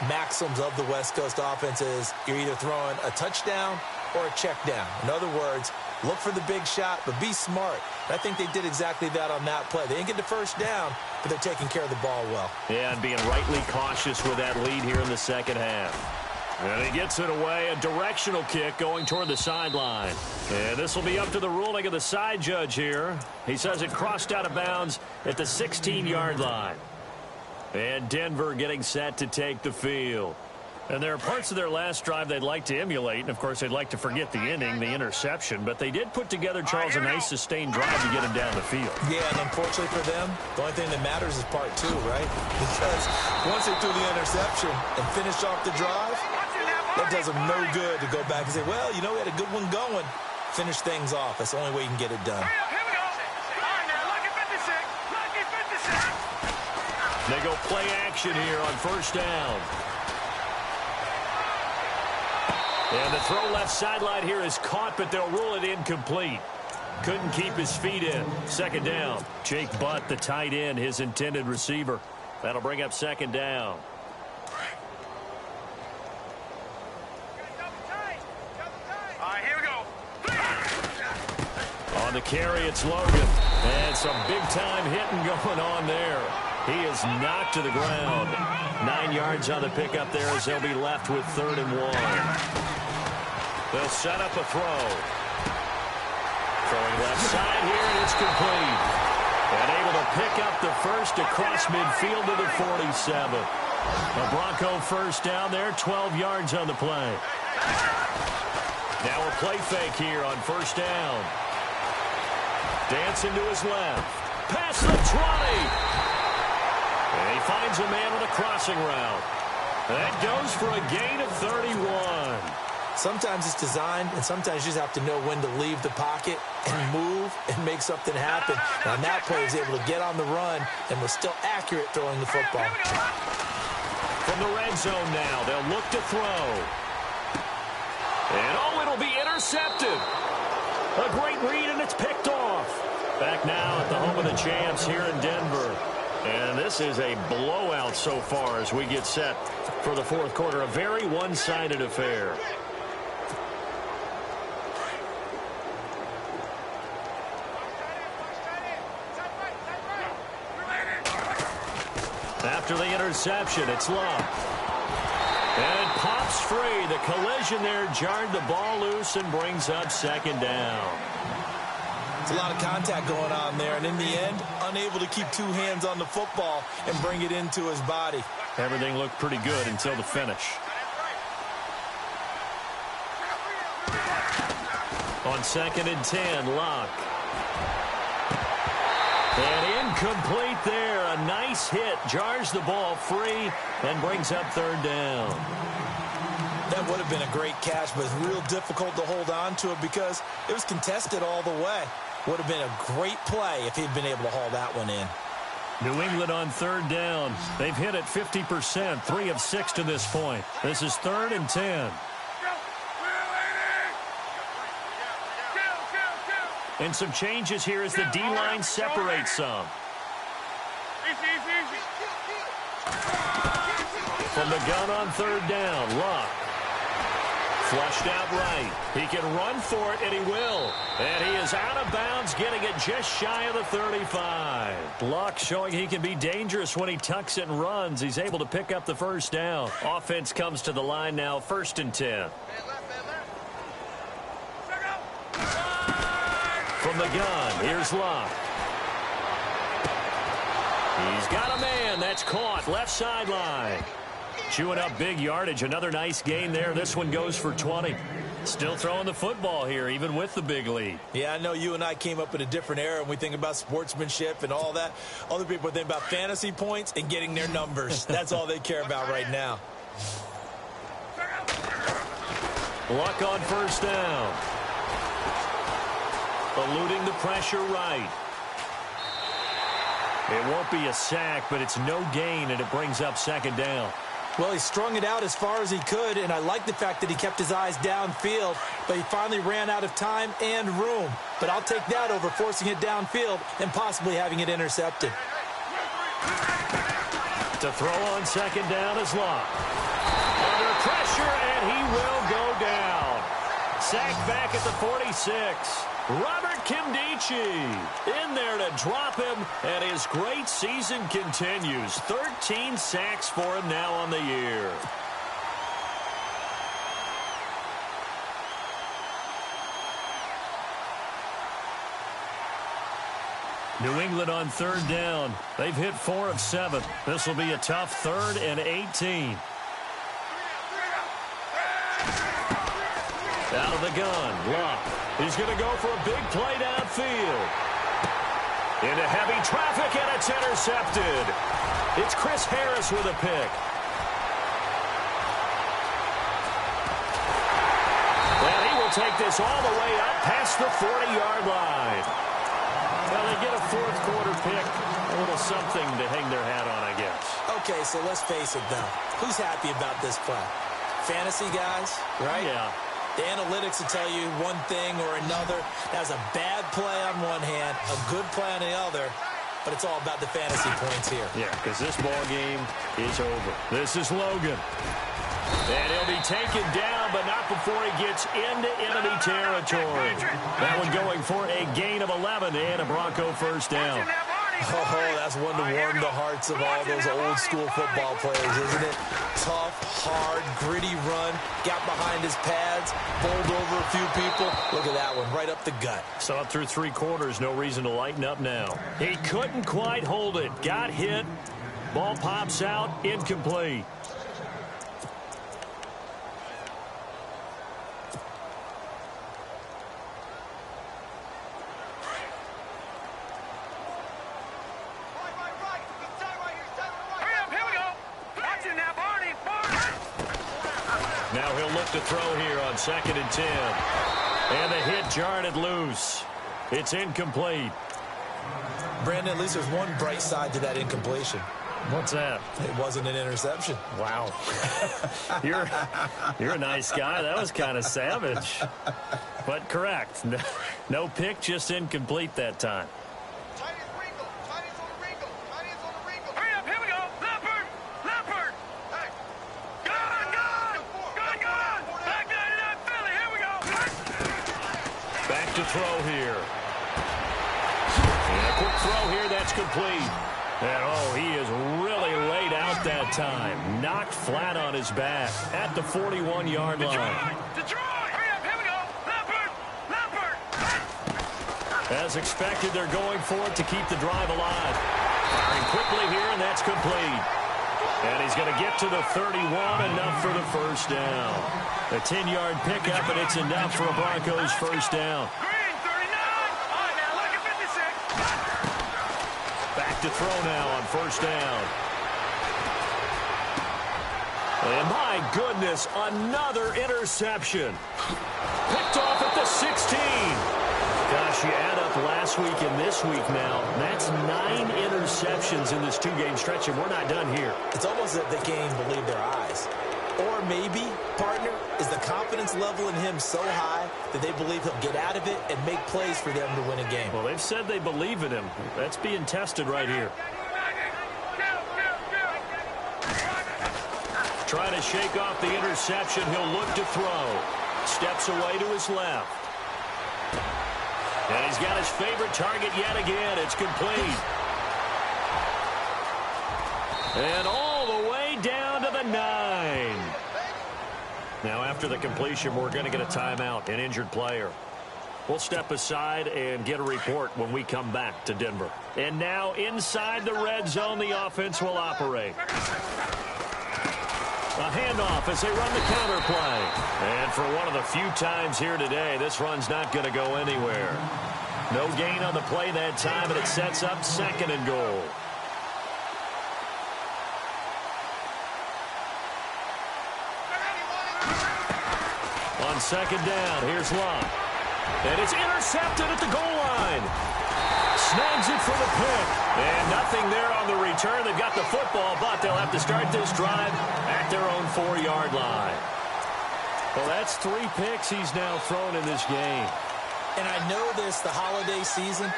maxims of the West Coast offense is you're either throwing a touchdown or a check down. In other words, look for the big shot, but be smart. And I think they did exactly that on that play. They didn't get the first down, but they're taking care of the ball well. Yeah, and being rightly cautious with that lead here in the second half. And he gets it away, a directional kick going toward the sideline. And this will be up to the ruling of the side judge here. He says it crossed out of bounds at the 16-yard line. And Denver getting set to take the field. And there are parts of their last drive they'd like to emulate. And, of course, they'd like to forget the inning, the interception. But they did put together, Charles, a nice sustained drive to get him down the field. Yeah, and unfortunately for them, the only thing that matters is part 2, right? Because once they threw the interception and finished off the drive, that does them no good to go back and say, well, you know, we had a good one going. Finish things off. That's the only way you can get it done. Here we go. All right, now, lucky 56. Lucky 56. They go play action here on first down. And the throw left sideline here is caught, but they'll rule it incomplete. Couldn't keep his feet in. Second down. Jake Butt, the tight end, his intended receiver. That'll bring up second down. All right, here we go. On the carry, it's Logan. And some big-time hitting going on there. He is knocked to the ground. 9 yards on the pickup there as they'll be left with 3rd and 1. They'll set up a throw. Throwing left side here, and it's complete. And able to pick up the first across midfield to the 47. A Bronco first down there, 12 yards on the play. Now a play fake here on first down. Dancing to his left. Past the 20. And he finds a man on a crossing route. That goes for a gain of 31. Sometimes it's designed, and sometimes you just have to know when to leave the pocket and move and make something happen. And on that play, he was able to get on the run and was still accurate throwing the football. From the red zone now, they'll look to throw. And, oh, it'll be intercepted. A great read, and it's picked off. Back now at the home of the champs here in Denver. And this is a blowout so far as we get set for the fourth quarter. A very one-sided affair. After the interception, it's Love. And it pops free. The collision there jarred the ball loose and brings up second down. It's a lot of contact going on there, and in the end, unable to keep 2 hands on the football and bring it into his body. Everything looked pretty good until the finish. On 2nd and 10, Locke. And incomplete there. A nice hit. Jars the ball free and brings up 3rd down. That would have been a great catch, but it's real difficult to hold on to it because it was contested all the way. Would have been a great play if he'd been able to haul that one in. New England on third down. They've hit it 50%, 3 of 6 to this point. This is 3rd and 10. And some changes here as the D-line separates some. From the gun on third down, Luck. Flushed out right. He can run for it, and he will. And he is out of bounds, getting it just shy of the 35. Luck showing he can be dangerous when he tucks it and runs. He's able to pick up the first down. Offense comes to the line now, 1st and 10. From the gun, here's Luck. He's got a man. That's caught. Left sideline. Chewing up big yardage. Another nice gain there. This one goes for 20. Still throwing the football here, even with the big lead. Yeah, I know you and I came up in a different era and we think about sportsmanship and all that. Other people think about fantasy points and getting their numbers. That's all they care about right now. Luck on first down. Eluding the pressure right. It won't be a sack, but it's no gain, and it brings up 2nd down. Well, he strung it out as far as he could, and I like the fact that he kept his eyes downfield, but he finally ran out of time and room. But I'll take that over forcing it downfield and possibly having it intercepted. To throw on 2nd down is Luck. Under pressure, and he will go down. Sacked back at the 46. Robert Kimdichie in there to drop him, and his great season continues. 13 sacks for him now on the year. New England on third down. They've hit 4 of 7. This will be a tough 3rd and 18. Out of the gun, Luck. He's going to go for a big play downfield. Into heavy traffic, and it's intercepted. It's Chris Harris with a pick. And he will take this all the way up past the 40-yard line. Well, they get a 4th quarter pick. A little something to hang their hat on, I guess. Okay, so let's face it, though. Who's happy about this play? Fantasy guys, right? Yeah. The analytics will tell you one thing or another. That's a bad play on one hand, a good play on the other, but it's all about the fantasy points here. Yeah, because this ball game is over. This is Logan. And he'll be taken down, but not before he gets into enemy territory. That one going for a gain of 11 and a Bronco first down. Oh, that's one to warm the hearts of all those old school football players, isn't it? Tough, hard, gritty run, got behind his pads, bowled over a few people. Look at that one, right up the gut. So up through 3 quarters, no reason to lighten up now. He couldn't quite hold it. Got hit. Ball pops out, incomplete. Now he'll look to throw here on 2nd and 10. And the hit jarred it loose. It's incomplete. Brandon, at least there's one bright side to that incompletion. What's that? It wasn't an interception. Wow. You're a nice guy. That was kind of savage. But correct. No pick, just incomplete that time. To throw here. And a quick throw here, that's complete. And oh, he is really laid out that time. Knocked flat on his back at the 41-yard line. As expected, they're going for it to keep the drive alive. Firing quickly here, and that's complete. And he's going to get to the 31, enough for the first down. A 10-yard pickup, and it's enough for a Broncos first down. Back to throw now on first down. And my goodness, another interception. Picked off at the 16. Gosh, you add up last week and this week now, that's 9 interceptions in this 2-game stretch, and we're not done here. It's almost as if they can't even believe their eyes. Or maybe, partner, is the confidence level in him so high that they believe he'll get out of it and make plays for them to win a game. Well, they've said they believe in him. That's being tested right here. Trying to shake off the interception. He'll look to throw. Steps away to his left. And he's got his favorite target yet again. It's complete. And all the way down to the 9. Now, after the completion, we're going to get a timeout, an injured player. We'll step aside and get a report when we come back to Denver. And now inside the red zone, the offense will operate. A handoff as they run the counter play. And for one of the few times here today, this run's not going to go anywhere. No gain on the play that time, and it sets up 2nd and goal. On 2nd down, here's Locke. And it's intercepted at the goal line. Snags it for the pick. And nothing there on the return. They've got the football, but they'll have to start this drive at their own 4-yard line. Well, that's 3 picks he's now thrown in this game. And I know this, the holiday season,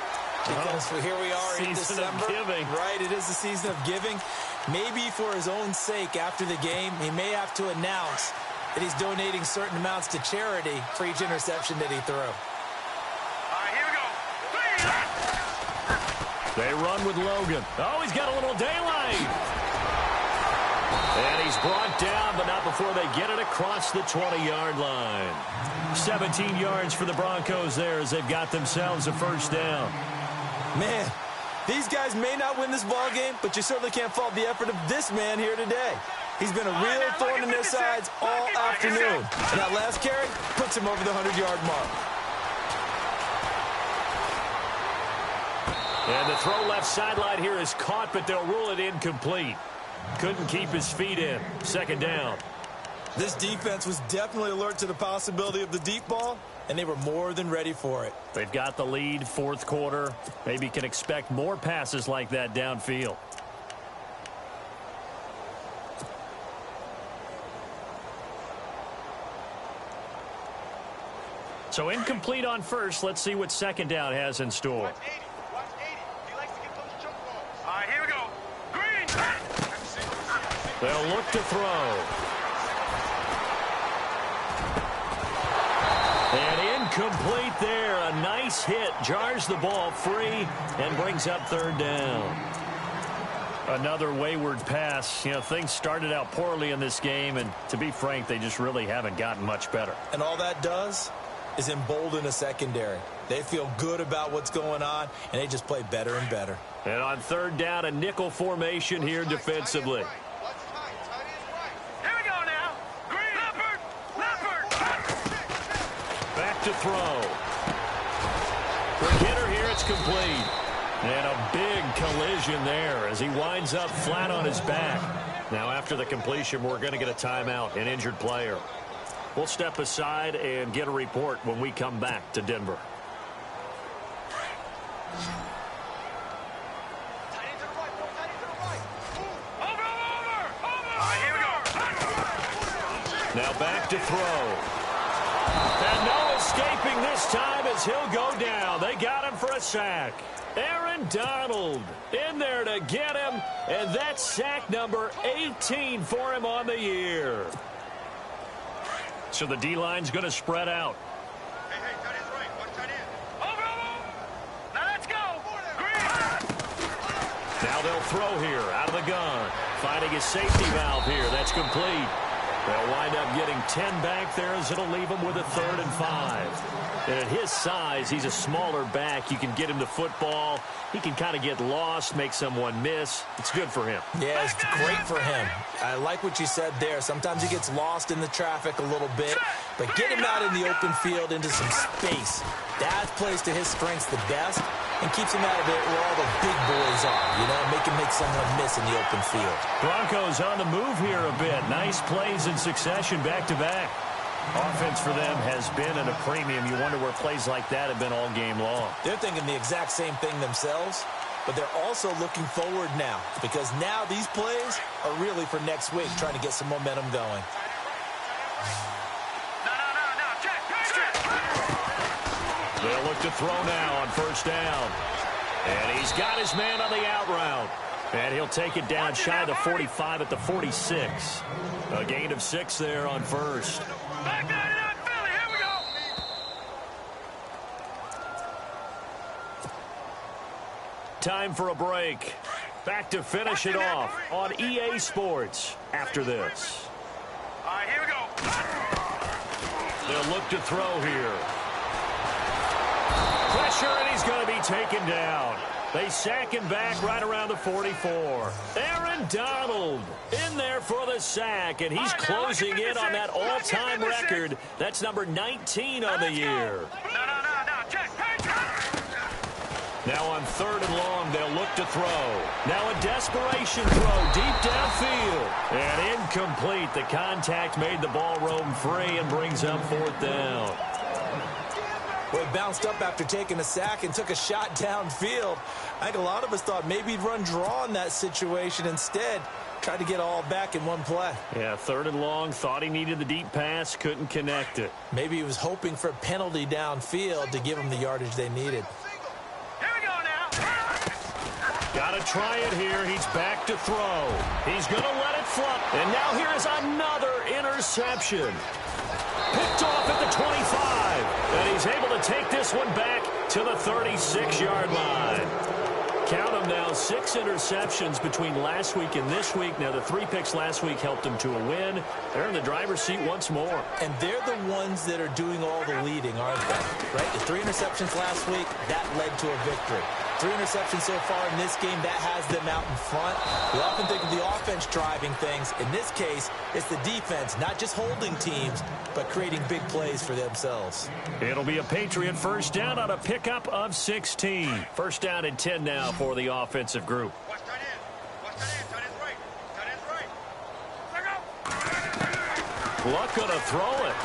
because here we are in December. Season of giving. Right, it is the season of giving. Maybe for his own sake after the game, he may have to announce that he's donating certain amounts to charity for each interception that he threw. All right, here we go. They run with Logan. Oh, he's got a little daylight. And he's brought down, but not before they get it across the 20-yard line. 17 yards for the Broncos there as they've got themselves a 1st down. Man, these guys may not win this ball game, but you certainly can't fault the effort of this man here today. He's been a real thorn in their sides all afternoon. And that last carry puts him over the 100-yard mark. And the throw left sideline here is caught, but they'll rule it incomplete. Couldn't keep his feet in. 2nd down. This defense was definitely alert to the possibility of the deep ball, and they were more than ready for it. They've got the lead, 4th quarter. Maybe can expect more passes like that downfield. So incomplete on 1st. Let's see what 2nd down has in store. All right, here we go. Green. They'll look to throw. And incomplete there. A nice hit. Jars the ball free and brings up 3rd down. Another wayward pass. You know, things started out poorly in this game, and to be frank, they just really haven't gotten much better. And all that does is embolden a secondary. They feel good about what's going on, and they just play better and better. And on 3rd down, a nickel formation here defensively. Here we go now. Green. Leopard. Back to throw. For Kidder here, it's complete. And a big collision there as he winds up flat on his back. Now, after the completion, we're going to get a timeout, an injured player. We'll step aside and get a report when we come back to Denver. Now back to throw. And no escaping this time as he'll go down. They got him for a sack. Aaron Donald in there to get him, and that's sack number 18 for him on the year. So the D-line's going to spread out. Hey, tight end's right. Watch tight end. Over. Now let's go. Green. Now they'll throw here out of the gun. Finding his safety valve here. That's complete. They'll wind up getting 10 back there as it'll leave him with a 3rd and 5. And at his size, he's a smaller back. You can get him the football. He can kind of get lost, make someone miss. It's good for him. Yeah, it's great for him. I like what you said there. Sometimes he gets lost in the traffic a little bit, but get him out in the open field into some space. That plays to his strengths the best and keeps him out of it where all the big boys are, you know, make someone miss in the open field. Broncos on the move here a bit. Nice plays in succession back-to-back. Offense for them has been at a premium. You wonder where plays like that have been all game long. They're thinking the exact same thing themselves, but they're also looking forward now because now these plays are really for next week, trying to get some momentum going. They'll look to throw now on first down. And he's got his man on the out route. And he'll take it down shy of the 45 at the 46. A gain of 6 there on first. Time for a break. Back to finish it off on EA Sports after this. All right, here we go. They'll look to throw here. Pressure, and he's going to be taken down. They sack him back right around the 44. Aaron Donald in there for the sack, and he's closing in on that all-time record. That's number 19 on the year. Now on 3rd and long, they'll look to throw. Now a desperation throw deep downfield. And incomplete. The contact made the ball roam free and brings up 4th down. Well, he bounced up after taking a sack and took a shot downfield. I think a lot of us thought maybe he'd run draw in that situation. Instead, tried to get all back in one play. Yeah, 3rd and long, thought he needed the deep pass, couldn't connect it. Maybe he was hoping for a penalty downfield to give him the yardage they needed. Here we go now. Got to try it here. He's back to throw. He's going to let it flop. And now here is another interception. Picked off at the 25. And he's able to take this one back to the 36-yard line. Count them now, 6 interceptions between last week and this week. Now, the 3 picks last week helped them to a win. They're in the driver's seat once more. And they're the ones that are doing all the leading, aren't they? Right? The 3 interceptions last week, that led to a victory. 3 interceptions so far in this game, that has them out in front. We often think of the offense driving things. In this case, it's the defense, not just holding teams, but creating big plays for themselves. It'll be a Patriot first down on a pickup of 16. First down and 10 now for the offensive group. Watch tight end. Watch tight end. Tight end's right. Tight end's right. There go. Luck gonna throw it.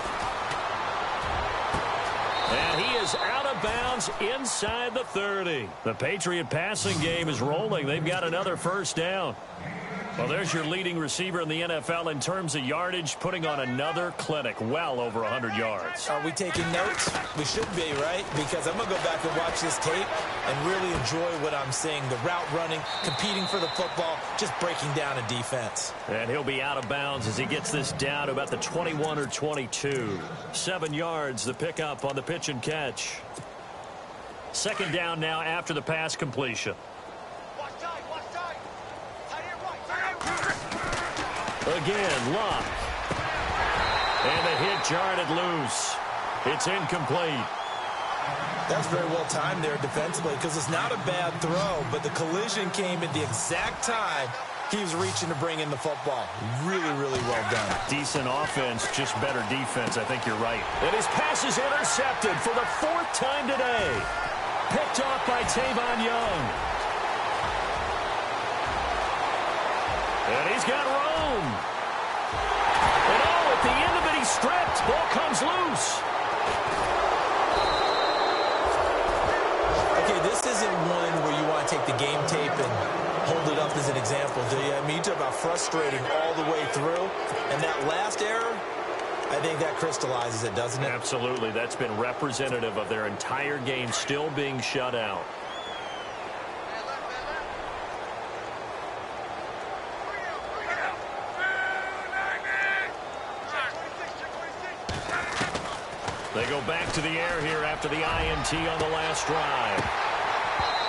And he is out of bounds inside the 30. The Patriot passing game is rolling. They've got another first down. Well, there's your leading receiver in the NFL in terms of yardage, putting on another clinic, well over 100 yards. Are we taking notes? We should be, right? Because I'm going to go back and watch this tape and really enjoy what I'm seeing. The route running, competing for the football, just breaking down a defense. And he'll be out of bounds as he gets this down to about the 21 or 22. 7 yards, the pickup on the pitch and catch. Second down now after the pass completion. Watch tight. Watch tight. Tight end right. Tight end right. Again, Luck. And the hit jarred loose. It's incomplete. That's very well timed there defensively because it's not a bad throw, but the collision came at the exact time he was reaching to bring in the football. Really, really well done. Decent offense, just better defense. I think you're right. And his pass is intercepted for the 4th time today. Picked off by Tavon Young. And he's got room. And oh, at the end of it, he's stripped. Ball comes loose. Okay, this isn't one where you want to take the game tape and hold it up as an example, do you? I mean, you talk about frustrating all the way through. And that last error, I think that crystallizes it, doesn't it? Absolutely. That's been representative of their entire game still being shut out. They go back to the air here after the INT on the last drive.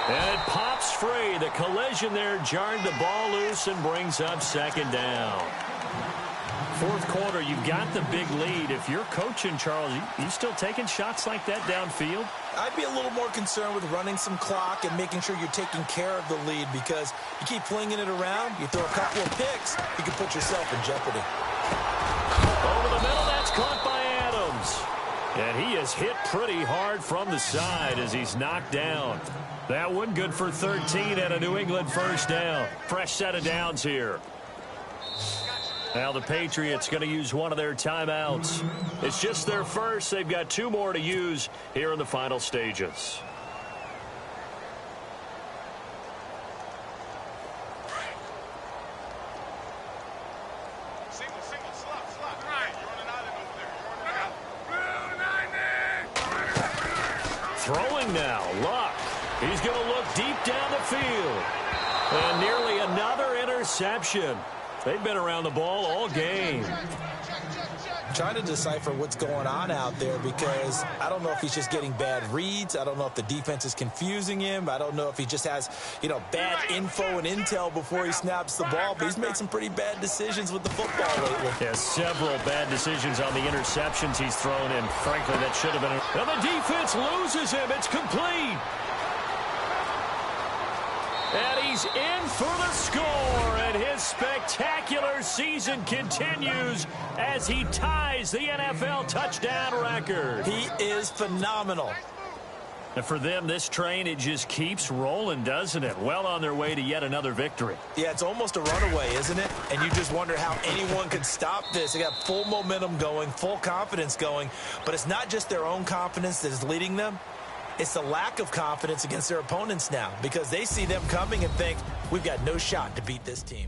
And it pops free. The collision there jarred the ball loose and brings up second down. 4th quarter, you've got the big lead. If you're coaching, Charles, you still taking shots like that downfield? I'd be a little more concerned with running some clock and making sure you're taking care of the lead because you keep flinging it around, you throw a couple of picks, you can put yourself in jeopardy. Over the middle, that's caught by Adams. And he is hit pretty hard from the side as he's knocked down. That one good for 13 and a New England first down. Fresh set of downs here. Now the Patriots going to use one of their timeouts. It's just their first. They've got 2 more to use here in the final stages. Throwing now, Luck. He's going to look deep down the field. And nearly another interception. They've been around the ball all game. Trying to decipher what's going on out there because I don't know if he's just getting bad reads. I don't know if the defense is confusing him. I don't know if he just has, bad info and intel before he snaps the ball. But he's made some pretty bad decisions with the football lately. Yeah, several bad decisions on the interceptions he's thrown, and frankly, that should have been. And the defense loses him. It's complete. And he's in for the score, and his spectacular season continues as he ties the NFL touchdown record. He is phenomenal. And for them, this train, it just keeps rolling, doesn't it? Well on their way to yet another victory. Yeah, it's almost a runaway, isn't it? And you just wonder how anyone could stop this. They got full momentum going, full confidence going, but it's not just their own confidence that is leading them. It's the lack of confidence against their opponents now because they see them coming and think, we've got no shot to beat this team.